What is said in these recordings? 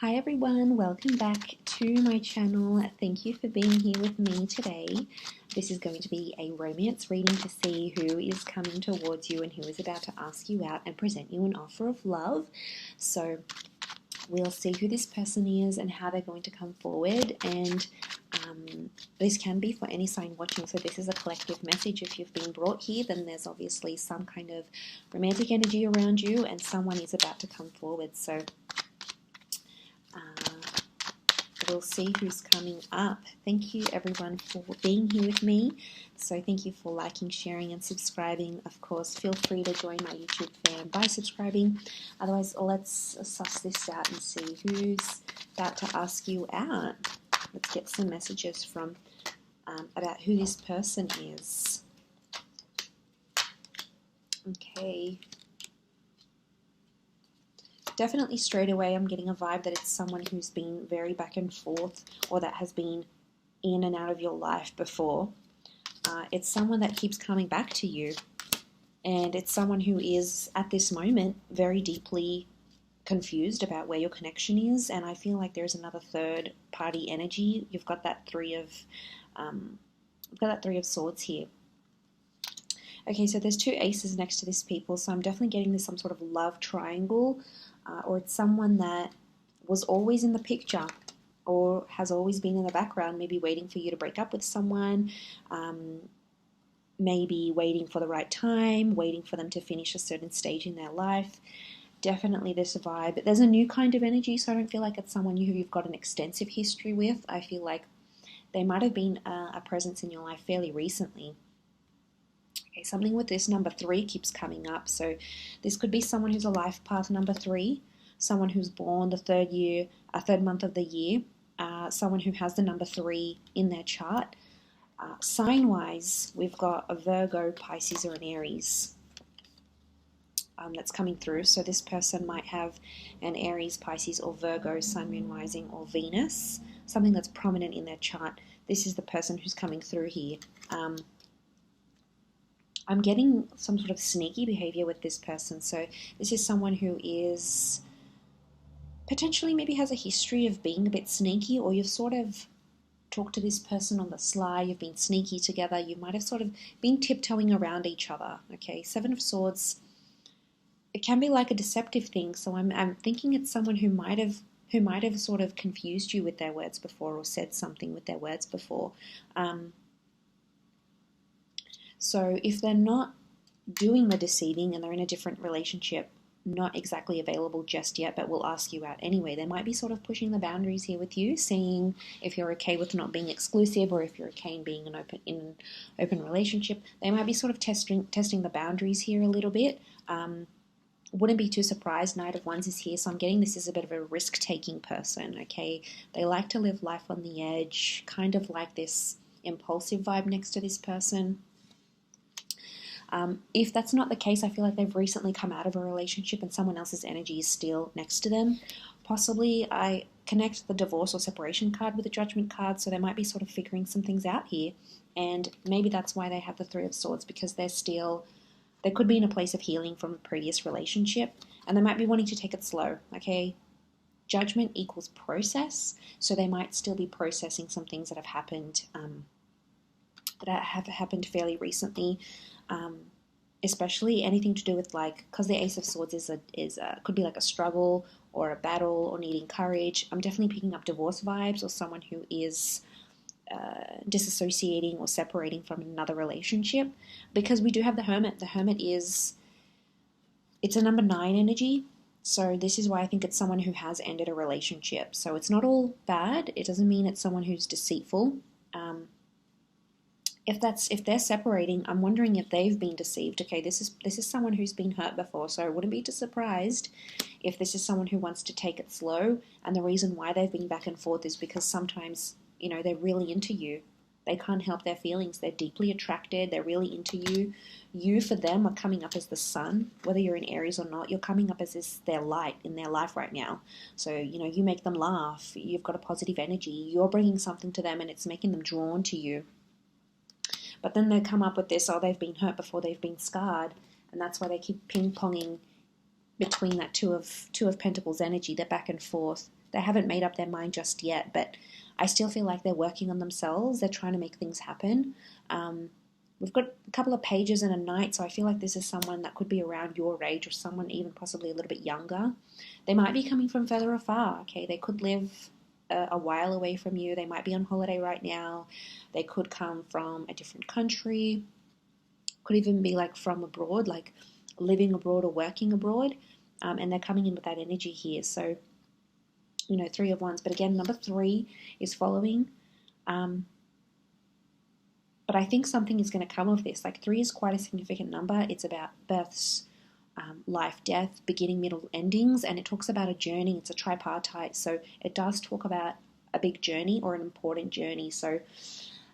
Hi everyone, welcome back to my channel. Thank you for being here with me today. This is going to be a romance reading to see who is coming towards you and who is about to ask you out and present you an offer of love. So we'll see who this person is and how they're going to come forward, and this can be for any sign watching, so this is a collective message. If you've been brought here, then there's obviously some kind of romantic energy around you and someone is about to come forward. So we'll see who's coming up. Thank you everyone for being here with me. So thank you for liking, sharing and subscribing. Of course, feel free to join my YouTube fam by subscribing. Otherwise, let's suss this out and see who's about to ask you out. Let's get some messages from about who this person is. Okay. Definitely straight away I'm getting a vibe that it's someone who's been very back and forth, or that has been in and out of your life before. It's someone that keeps coming back to you, and it's someone who is at this moment very deeply confused about where your connection is, and I feel like there's another third party energy. You've got that three of swords here. Okay, so there's two aces next to this people, so I'm definitely getting this some sort of love triangle, or it's someone that was always in the picture or has always been in the background, maybe waiting for you to break up with someone, maybe waiting for the right time, waiting for them to finish a certain stage in their life. Definitely this vibe. There's a new kind of energy, so I don't feel like it's someone who you've got an extensive history with. I feel like they might have been a presence in your life fairly recently. Okay, something with this number 3 keeps coming up. So this could be someone who's a life path number 3, someone who's born the third month of the year, someone who has the number 3 in their chart. Sign-wise, we've got a Virgo, Pisces, or an Aries that's coming through. So this person might have an Aries, Pisces, or Virgo, Sun, Moon, Rising, or Venus, something that's prominent in their chart. This is the person who's coming through here. I'm getting some sort of sneaky behavior with this person. So this is someone who is potentially maybe has a history of being a bit sneaky, or you've sort of talked to this person on the sly, you've been sneaky together, you might have sort of been tiptoeing around each other. Okay, 7 of Swords, it can be like a deceptive thing, so I'm thinking it's someone who might have sort of confused you with their words before, or said something with their words before. So if they're not doing the deceiving and they're in a different relationship, not exactly available just yet, but will ask you out anyway, they might be sort of pushing the boundaries here with you, seeing if you're okay with not being exclusive, or if you're okay in being in an open relationship. They might be sort of testing the boundaries here a little bit. Wouldn't be too surprised. Knight of Wands is here, so I'm getting this is a bit of a risk-taking person, okay? They like to live life on the edge, kind of like this impulsive vibe next to this person. If that's not the case, I feel like they've recently come out of a relationship and someone else's energy is still next to them. Possibly I connect the divorce or separation card with the judgment card, so they might be sort of figuring some things out here, and maybe that's why they have the 3 of Swords, because they could be in a place of healing from a previous relationship, and they might be wanting to take it slow, okay? Judgment equals process, so they might still be processing some things that have happened fairly recently, especially anything to do with, like, because the Ace of Swords could be like a struggle or a battle or needing courage. I'm definitely picking up divorce vibes, or someone who is disassociating or separating from another relationship, because we do have the Hermit. The Hermit it's a number 9 energy, so this is why I think it's someone who has ended a relationship. So it's not all bad. It doesn't mean it's someone who's deceitful. If they're separating, I'm wondering if they've been deceived. Okay, this is someone who's been hurt before, so I wouldn't be too surprised if this is someone who wants to take it slow, and the reason why they've been back and forth is because sometimes, they're really into you. They can't help their feelings. They're deeply attracted. They're really into you. You, for them, are coming up as the sun. Whether you're in Aries or not, you're coming up as their light in their life right now. So, you make them laugh. You've got a positive energy. You're bringing something to them, and it's making them drawn to you. But then they come up with this, they've been hurt before, they've been scarred, and that's why they keep ping-ponging between that two of Pentacles energy. They're back and forth. They haven't made up their mind just yet, but I still feel like they're working on themselves. They're trying to make things happen. We've got a couple of pages and a knight, so I feel like this is someone that could be around your age, or someone even possibly a little bit younger. They might be coming from further afar, okay? They could live a while away from you. They might be on holiday right now. They could come from a different country. Could even be like from abroad, like living abroad or working abroad. And they're coming in with that energy here. So, you know, 3 of Wands. But again, number 3 is following. But I think something is going to come of this. Like 3 is quite a significant number. It's about births, life, death, beginning, middle, endings. And it talks about a journey. It's a tripartite. So it does talk about a big journey or an important journey. So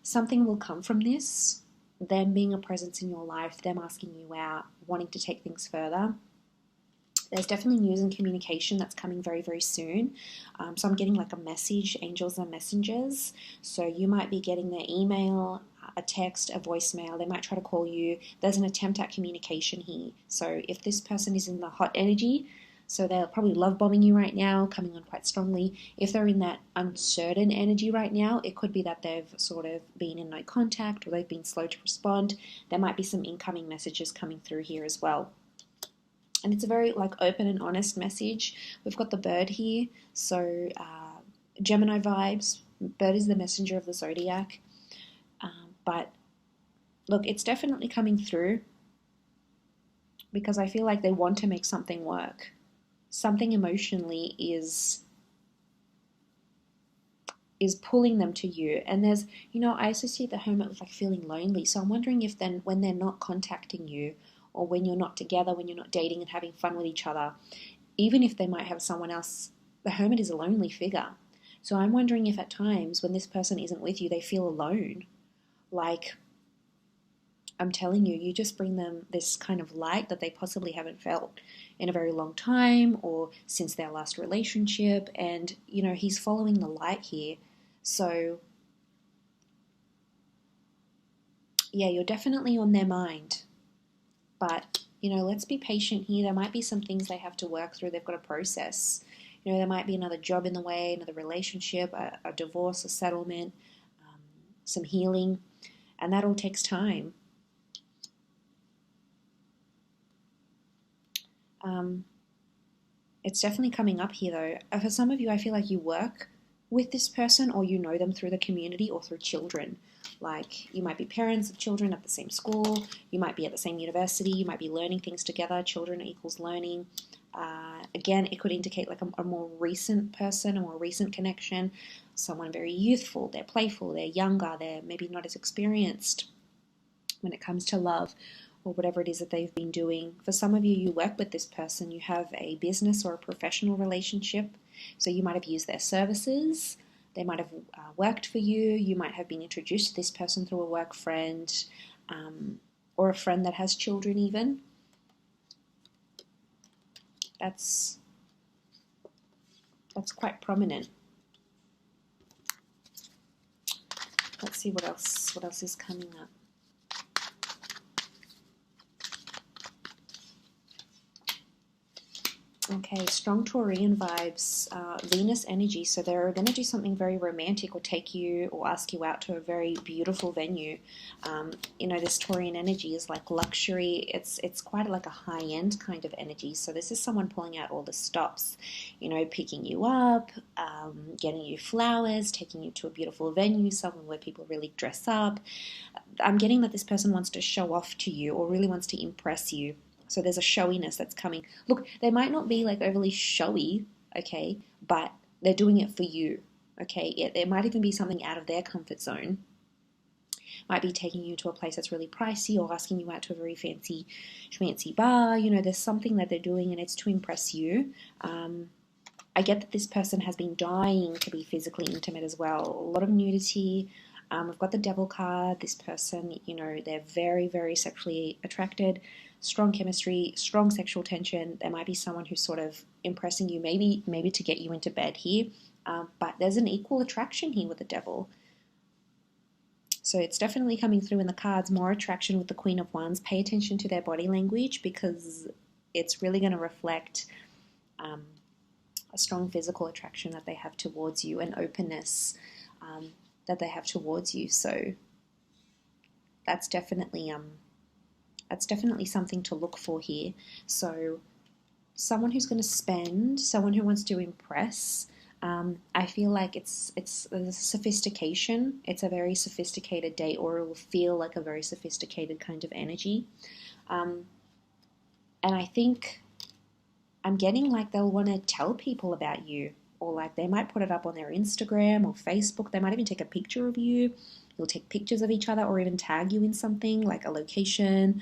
something will come from this. Them being a presence in your life, them asking you out, wanting to take things further. There's definitely news and communication that's coming very, very soon. So I'm getting like a message, angels and messengers. So you might be getting their email, a text, a voicemail. They might try to call you. There's an attempt at communication here. So if this person is in the hot energy, so they're probably love bombing you right now, coming on quite strongly. If they're in that uncertain energy right now, it could be that they've sort of been in no contact, or they've been slow to respond. There might be some incoming messages coming through here as well. And it's a very like open and honest message. We've got the bird here, so Gemini vibes. Bird is the messenger of the zodiac. But look, it's definitely coming through, because I feel like they want to make something work. Something emotionally is pulling them to you. And there's, you know, I associate the Hermit with like feeling lonely. So I'm wondering if then when they're not contacting you, or when you're not together, when you're not dating and having fun with each other, even if they might have someone else, the Hermit is a lonely figure. So I'm wondering if at times when this person isn't with you, they feel alone. Like, I'm telling you, you just bring them this kind of light that they possibly haven't felt in a very long time, or since their last relationship. And, you know, he's following the light here. So, yeah, you're definitely on their mind. But, you know, let's be patient here. There might be some things they have to work through. They've got to process. You know, there might be another job in the way, another relationship, a divorce, a settlement, some healing. And that all takes time. It's definitely coming up here though. For some of you, I feel like you work with this person, or you know them through the community or through children. Like, you might be parents of children at the same school, you might be at the same university, you might be learning things together. Children equals learning. Again, it could indicate like a more recent person, a more recent connection, someone very youthful, they're playful, they're younger, they're maybe not as experienced when it comes to love, or whatever it is that they've been doing. For some of you, you work with this person, you have a business or a professional relationship, so you might have used their services, they might have worked for you, you might have been introduced to this person through a work friend, or a friend that has children even. That's quite prominent. Let's see what else is coming up. Okay, strong Taurian vibes, Venus energy. So they're going to do something very romantic, or take you or ask you out to a very beautiful venue. You know, this Taurian energy is like luxury. It's quite like a high-end kind of energy. So this is someone pulling out all the stops, you know, picking you up, getting you flowers, taking you to a beautiful venue, somewhere where people really dress up. I'm getting that this person wants to show off to you, or really wants to impress you. So there's a showiness that's coming. Look, they might not be like overly showy, okay, but they're doing it for you, okay? It might even be something out of their comfort zone. Might be taking you to a place that's really pricey, or asking you out to a very fancy bar. You know, there's something that they're doing, and it's to impress you. I get that this person has been dying to be physically intimate as well. A lot of nudity. We've got the Devil card. This person, you know, they're very, very sexually attracted. Strong chemistry, strong sexual tension. There might be someone who's sort of impressing you, maybe to get you into bed here. But there's an equal attraction here with the Devil. So it's definitely coming through in the cards. More attraction with the Queen of Wands. Pay attention to their body language, because it's really going to reflect a strong physical attraction that they have towards you, and openness that they have towards you. So that's definitely something to look for here. So someone who's going to spend, someone who wants to impress. I feel like it's a sophistication. It's a very sophisticated date, or it will feel like a very sophisticated kind of energy. And I think I'm getting like they'll want to tell people about you, or like they might put it up on their Instagram or Facebook. They might even take a picture of you. You'll take pictures of each other, or even tag you in something like a location,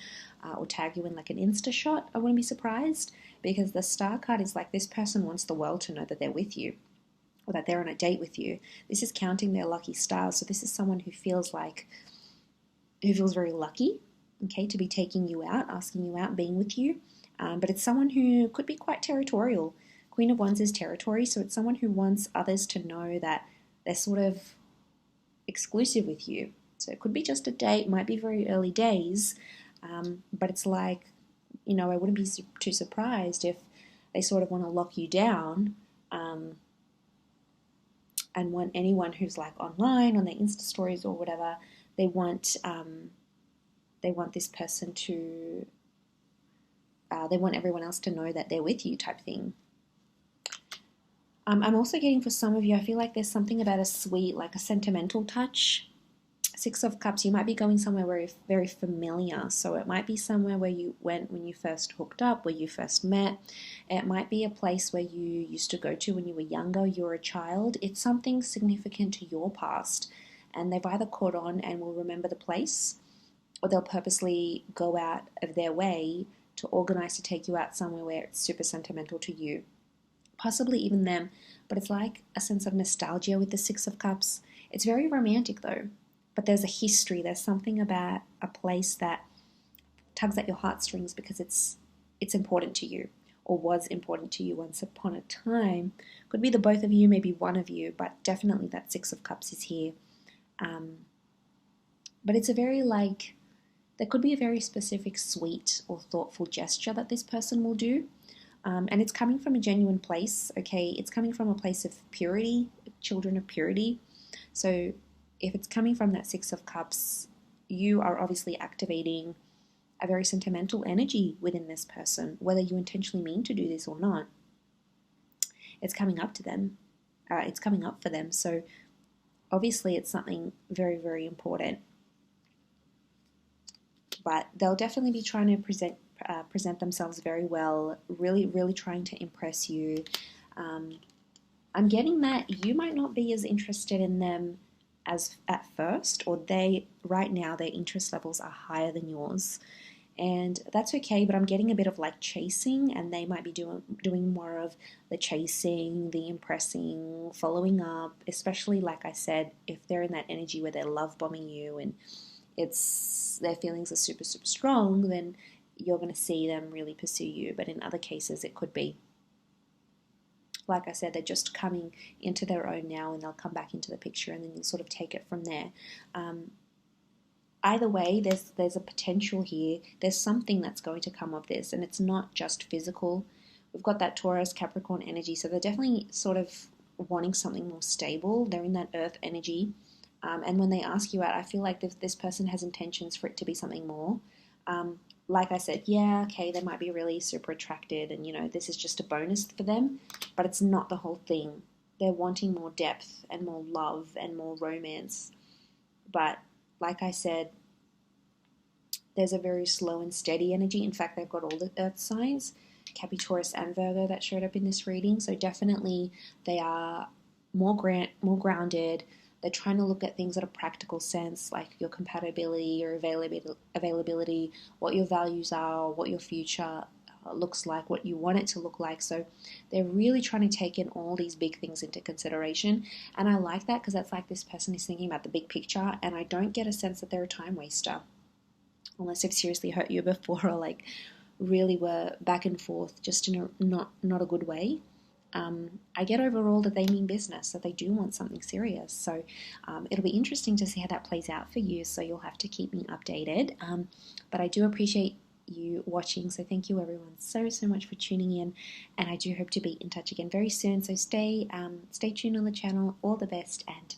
or tag you in like an Insta shot. I wouldn't be surprised, because the Star card is like this person wants the world to know that they're with you, or that they're on a date with you. This is counting their lucky stars. So this is someone who feels very lucky, okay, to be taking you out, asking you out, being with you. But it's someone who could be quite territorial. Queen of Wands is territory, so it's someone who wants others to know that they're sort of exclusive with you. So it could be just a date, might be very early days, but it's like, I wouldn't be too surprised if they sort of want to lock you down, and want anyone who's like online on their Insta stories or whatever, they want this person to, they want everyone else to know that they're with you, type thing. I'm also getting, for some of you, I feel like there's something about a sweet, like a sentimental touch. Six of Cups, you might be going somewhere very, very familiar. So it might be somewhere where you went when you first hooked up, where you first met. It might be a place where you used to go to when you were younger, you were a child. It's something significant to your past. And they've either caught on and will remember the place, or they'll purposely go out of their way to organize to take you out somewhere where it's super sentimental to you. Possibly even them, but it's like a sense of nostalgia with the Six of Cups. It's very romantic though, but there's a history. There's something about a place that tugs at your heartstrings because it's important to you, or was important to you once upon a time. Could be the both of you, maybe one of you, but definitely that Six of Cups is here. But it's a very there could be a very specific sweet or thoughtful gesture that this person will do. And it's coming from a genuine place, okay? It's coming from a place of purity, children of purity. So if it's coming from that Six of Cups, you are obviously activating a very sentimental energy within this person, whether you intentionally mean to do this or not. It's coming up to them. It's coming up for them. So obviously it's something very, very important. But they'll definitely be trying to present themselves very well, really, really trying to impress you. I'm getting that you might not be as interested in them as at first, or right now their interest levels are higher than yours, and that's okay. But I'm getting a bit of like chasing, and they might be doing more of the chasing, the impressing, following up, especially like I said, if they're in that energy where they're love bombing you and their feelings are super, super strong, then you're going to see them really pursue you. But in other cases, it could be, like I said, they're just coming into their own now, and they'll come back into the picture, and then you'll sort of take it from there. Either way, there's a potential here. There's something that's going to come of this, and it's not just physical. We've got that Taurus, Capricorn energy, so they're definitely sort of wanting something more stable. They're in that earth energy. And when they ask you out, I feel like this person has intentions for it to be something more. Like I said, yeah, okay, they might be really super attracted, and this is just a bonus for them, but it's not the whole thing. They're wanting more depth and more love and more romance. But like I said, there's a very slow and steady energy. In fact, they've got all the earth signs, Capricorn, Taurus, and Virgo, that showed up in this reading. So definitely they are more grounded. They're trying to look at things at a practical sense, like your compatibility, your availability, what your values are, what your future looks like, what you want it to look like. So they're really trying to take in all these big things into consideration. And I like that, because that's like this person is thinking about the big picture, and I don't get a sense that they're a time waster, unless they've seriously hurt you before, or like really were back and forth just in a not a good way. I get overall that they mean business, that they do want something serious. So it'll be interesting to see how that plays out for you. So you'll have to keep me updated. But I do appreciate you watching. So thank you everyone so much for tuning in, and I do hope to be in touch again very soon. So stay tuned on the channel. All the best and